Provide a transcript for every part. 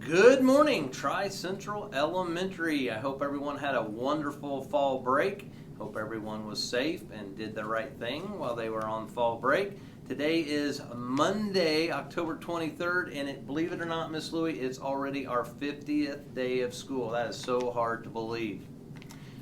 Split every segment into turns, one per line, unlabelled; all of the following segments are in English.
Good morning, Tri-Central Elementary. I hope everyone had a wonderful fall break. Hope everyone was safe and did the right thing while they were on fall break. Today is Monday, October 23rd, and believe it or not, Miss Louie, it's already our 50th day of school. That is so hard to believe.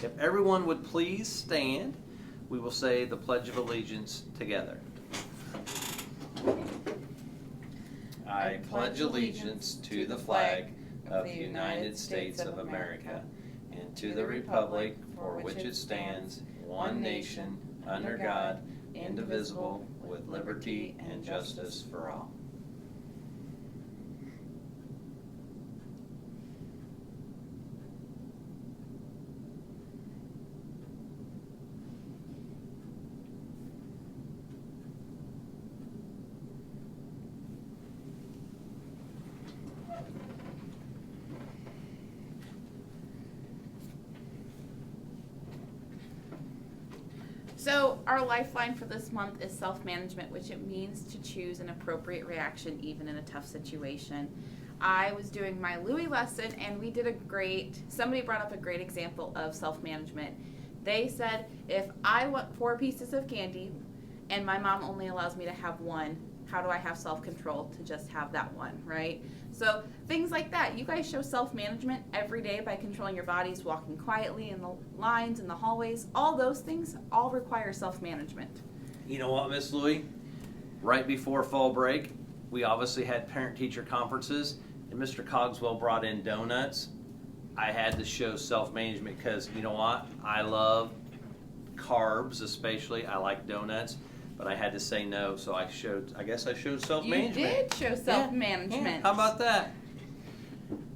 If everyone would please stand, we will say the Pledge of Allegiance together. I pledge allegiance to the flag of the United States of America and to the republic for which it stands, one nation, under God, indivisible, with liberty and justice for all.
So our lifeline for this month is self-management, which it means to choose an appropriate reaction even in a tough situation. I was doing my Louie lesson and we did somebody brought up a great example of self-management. They said, if I want 4 pieces of candy and my mom only allows me to have 1, how do I have self-control to just have that one, right? So things like that. You guys show self-management every day by controlling your bodies, walking quietly in the lines, in the hallways. All those things all require self-management.
You know what, Miss Louie? Right before fall break, we obviously had parent-teacher conferences, and Mr. Cogswell brought in donuts. I had to show self-management because, you know what? I love carbs, especially. I like donuts. But I had to say no, so I guess I showed self-management.
You did show self-management.
Yeah. How about that?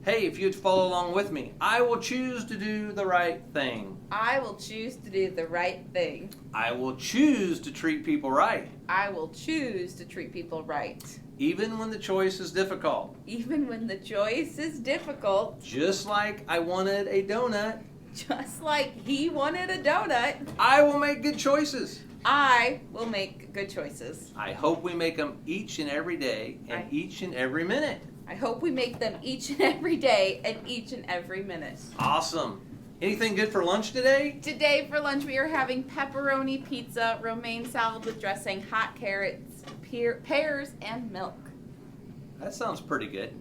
Hey, if you'd follow along with me, I will choose to do the right thing.
I will choose to do the right thing.
I will choose to treat people right.
I will choose to treat people right.
Even when the choice is difficult.
Even when the choice is difficult.
Just like I wanted a donut.
Just like he wanted a donut.
I will make good choices.
I will make good choices.
I hope we make them each and every day and each and every minute.
I hope we make them each and every day and each and every minute.
Awesome. Anything good for lunch today?
Today for lunch we are having pepperoni pizza, romaine salad with dressing, hot carrots, pears, and milk.
That sounds pretty good.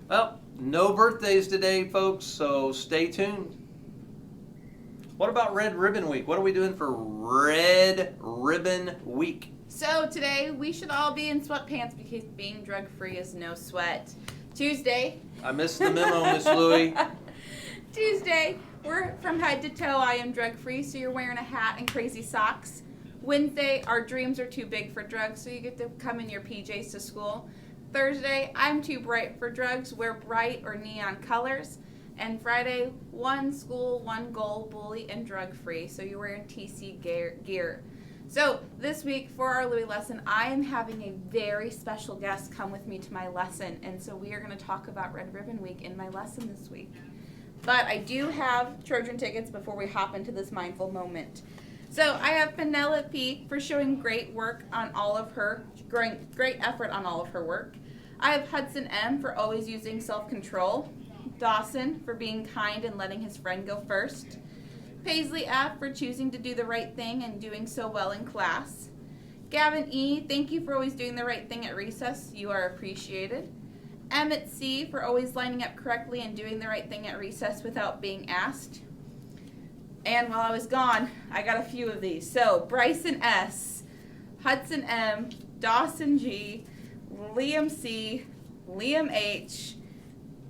Well, no birthdays today, folks, so stay tuned. What about Red Ribbon Week? What are we doing for Red Ribbon Week?
So today we should all be in sweatpants because being drug-free is no sweat. Tuesday.
I missed the memo, Miss Louie.
Tuesday, we're from head to toe. I am drug-free, so you're wearing a hat and crazy socks. Wednesday, our dreams are too big for drugs, so you get to come in your PJs to school. Thursday, I'm too bright for drugs. Wear bright or neon colors. And Friday, one school, one goal, bully and drug-free. So you're wearing TC gear. So this week for our Louie lesson, I am having a very special guest come with me to my lesson. And so we are going to talk about Red Ribbon Week in my lesson this week. But I do have Trojan tickets before we hop into this mindful moment. So I have Penelope for showing great work on all of her, great effort on all of her work. I have Hudson M for always using self-control. Dawson for being kind and letting his friend go first. Paisley F for choosing to do the right thing and doing so well in class. Gavin E, thank you for always doing the right thing at recess. You are appreciated. Emmett C for always lining up correctly and doing the right thing at recess without being asked. And while I was gone, I got a few of these. So Bryson S, Hudson M, Dawson G, Liam C, Liam H,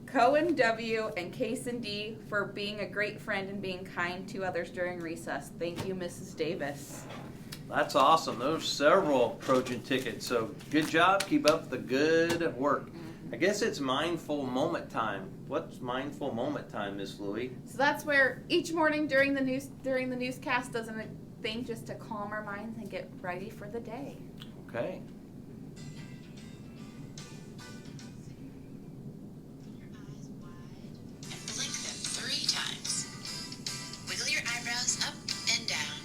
Cohen W, and Kason D for being a great friend and being kind to others during recess. Thank you, Mrs. Davis.
That's awesome. Those are several Trojan tickets. So good job. Keep up the good work. I guess it's mindful moment time. What's mindful moment time, Miss Louie?
So that's where each morning during the newscast does a thing just to calm our minds and get ready for the day.
Okay.
Up and down.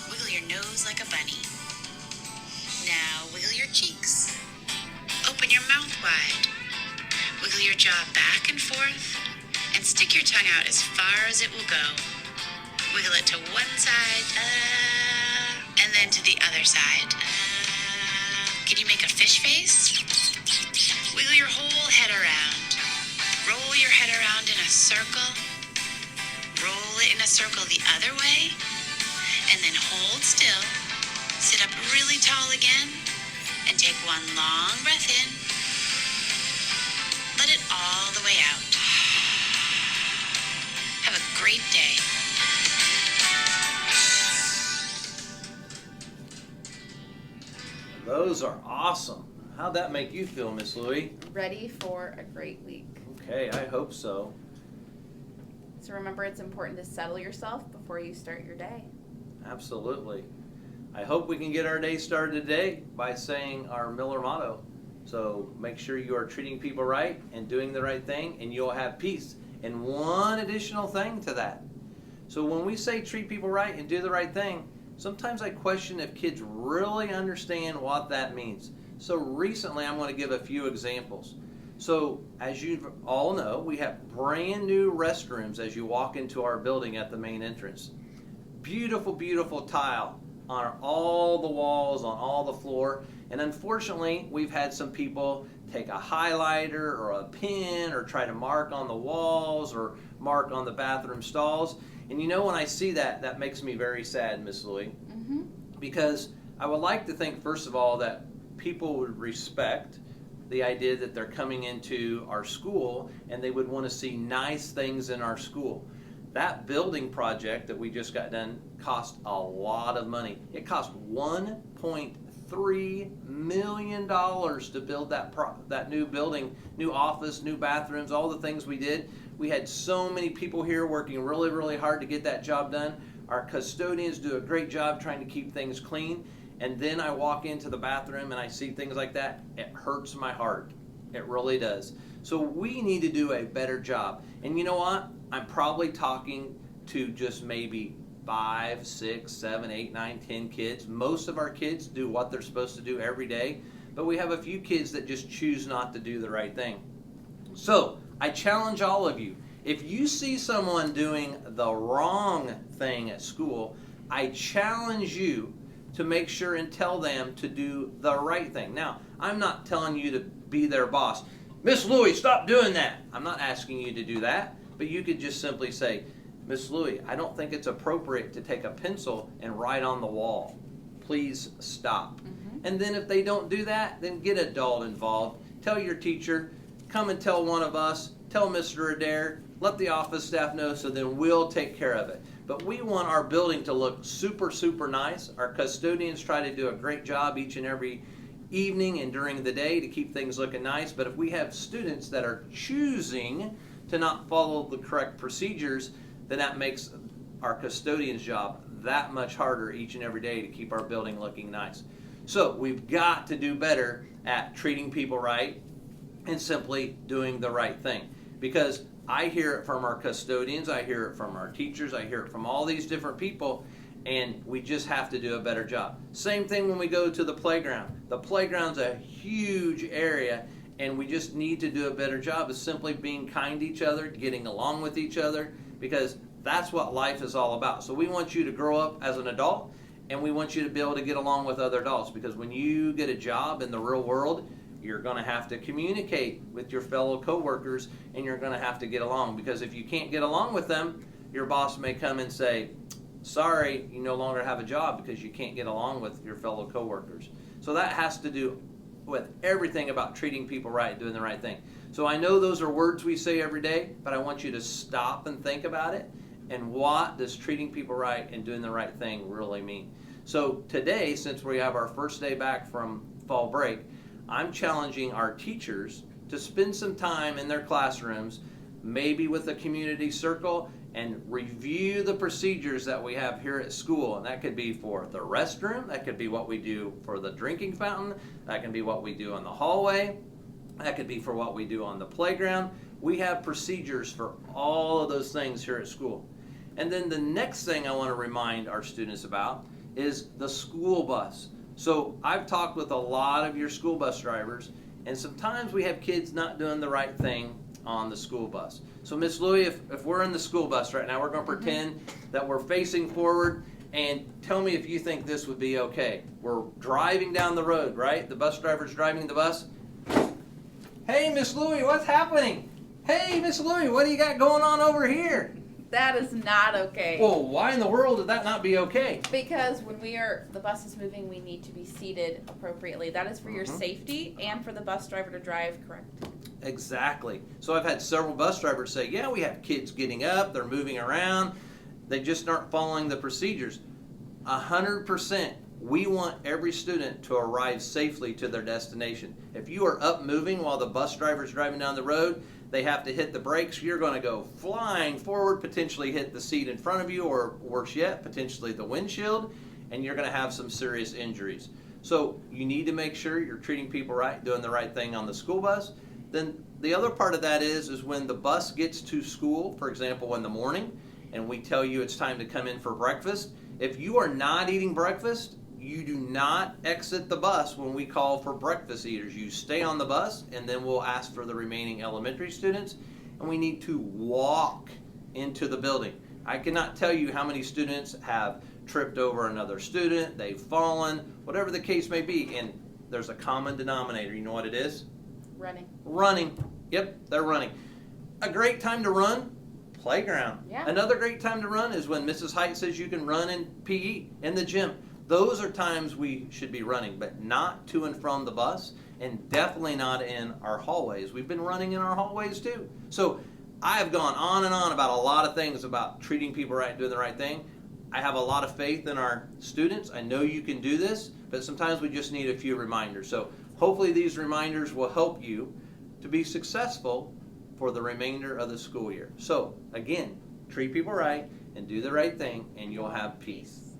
Wiggle your nose like a bunny. Now wiggle your cheeks. Open your mouth wide. Wiggle your jaw back and forth and stick your tongue out as far as it will go. Wiggle it to one side, and then to the other side. Can you make a fish face? Wiggle your whole head around. Roll your head around in a circle. Roll it in a circle the other way. And then hold still. Sit up really tall again. And take one long breath in. Let it all the way out. Have a great day.
Those are awesome. How'd that make you feel, Miss Louie?
Ready for a great week.
Okay, I hope so.
So remember, it's important to settle yourself before you start your day.
Absolutely. I hope we can get our day started today by saying our Miller motto. So make sure you are treating people right and doing the right thing, and you'll have peace. And one additional thing to that. So when we say treat people right and do the right thing, sometimes I question if kids really understand what that means. So recently I'm going to give a few examples. So as you all know, we have brand new restrooms as you walk into our building at the main entrance. Beautiful, beautiful tile on all the walls, on all the floor. And unfortunately, we've had some people take a highlighter or a pen or try to mark on the walls or mark on the bathroom stalls. And you know, when I see that, that makes me very sad, Miss Louie.
Mm-hmm.
Because I would like to think, first of all, that people would respect the idea that they're coming into our school and they would want to see nice things in our school. That building project that we just got done cost a lot of money. It cost $1.3 million to build that new building, new office, new bathrooms, all the things we did. We had so many people here working really, really hard to get that job done. Our custodians do a great job trying to keep things clean. And then I walk into the bathroom and I see things like that. It hurts my heart. It really does. So we need to do a better job. And you know what? I'm probably talking to just maybe 5, 6, 7, 8, 9, 10 kids. Most of our kids do what they're supposed to do every day. But we have a few kids that just choose not to do the right thing. So I challenge all of you. If you see someone doing the wrong thing at school, I challenge you to make sure and tell them to do the right thing. Now, I'm not telling you to be their boss. Miss Louie, stop doing that. I'm not asking you to do that, but you could just simply say, Miss Louie, I don't think it's appropriate to take a pencil and write on the wall. Please stop.
Mm-hmm.
And then if they don't do that, then get adult involved. Tell your teacher, come and tell one of us, tell Mr. Adair, let the office staff know, so then we'll take care of it. But we want our building to look super, super nice. Our custodians try to do a great job each and every evening and during the day to keep things looking nice. But if we have students that are choosing to not follow the correct procedures, then that makes our custodian's job that much harder each and every day to keep our building looking nice. So we've got to do better at treating people right and simply doing the right thing. Because I hear it from our custodians, I hear it from our teachers, I hear it from all these different people, and we just have to do a better job. Same thing when we go to the playground. The playground's a huge area, and we just need to do a better job of simply being kind to each other, getting along with each other, because that's what life is all about. So we want you to grow up as an adult, and we want you to be able to get along with other adults, because when you get a job in the real world, you're going to have to communicate with your fellow coworkers, and you're going to have to get along, because if you can't get along with them, your boss may come and say, sorry, you no longer have a job because you can't get along with your fellow coworkers. So that has to do with everything about treating people right, doing the right thing. So I know those are words we say every day, but I want you to stop and think about it, and what does treating people right and doing the right thing really mean? So today, since we have our first day back from fall break, I'm challenging our teachers to spend some time in their classrooms, maybe with a community circle, and review the procedures that we have here at school. And that could be for the restroom, that could be what we do for the drinking fountain, that can be what we do in the hallway, that could be for what we do on the playground. We have procedures for all of those things here at school. And then the next thing I want to remind our students about is the school bus. So I've talked with a lot of your school bus drivers, And sometimes we have kids not doing the right thing on the school bus. So Miss Louie, if we're in the school bus right now, we're going to pretend that we're facing forward, and tell me if you think this would be okay. We're driving down the road, right? The bus driver's driving the bus. Hey, Miss Louie, what's happening? Hey, Miss Louie, what do you got going on over here?
That is not okay.
Well, why in the world would that not be okay?
Because when the bus is moving, we need to be seated appropriately. That is for your safety and for the bus driver to drive correct.
Exactly. So I've had several bus drivers say, yeah, we have kids getting up, they're moving around, they just aren't following the procedures. 100%. We want every student to arrive safely to their destination. If you are up moving while the bus driver is driving down the road, they have to hit the brakes, you're going to go flying forward, potentially hit the seat in front of you, or worse yet, potentially the windshield, and you're going to have some serious injuries. So you need to make sure you're treating people right, doing the right thing on the school bus. Then the other part of that is when the bus gets to school, for example, in the morning, and we tell you it's time to come in for breakfast, if you are not eating breakfast, you do not exit the bus when we call for breakfast eaters. You stay on the bus, and then we'll ask for the remaining elementary students, and we need to walk into the building. I cannot tell you how many students have tripped over another student, they've fallen, whatever the case may be, and there's a common denominator. You know what it is?
Running.
Running. Yep, they're running. A great time to run, playground.
Yeah.
Another great time to run is when Mrs. Height says you can run in PE, in the gym. Those are times we should be running, but not to and from the bus, and definitely not in our hallways. We've been running in our hallways too. So I have gone on and on about a lot of things about treating people right and doing the right thing. I have a lot of faith in our students. I know you can do this, but sometimes we just need a few reminders. So hopefully these reminders will help you to be successful for the remainder of the school year. So again, treat people right and do the right thing, and you'll have peace.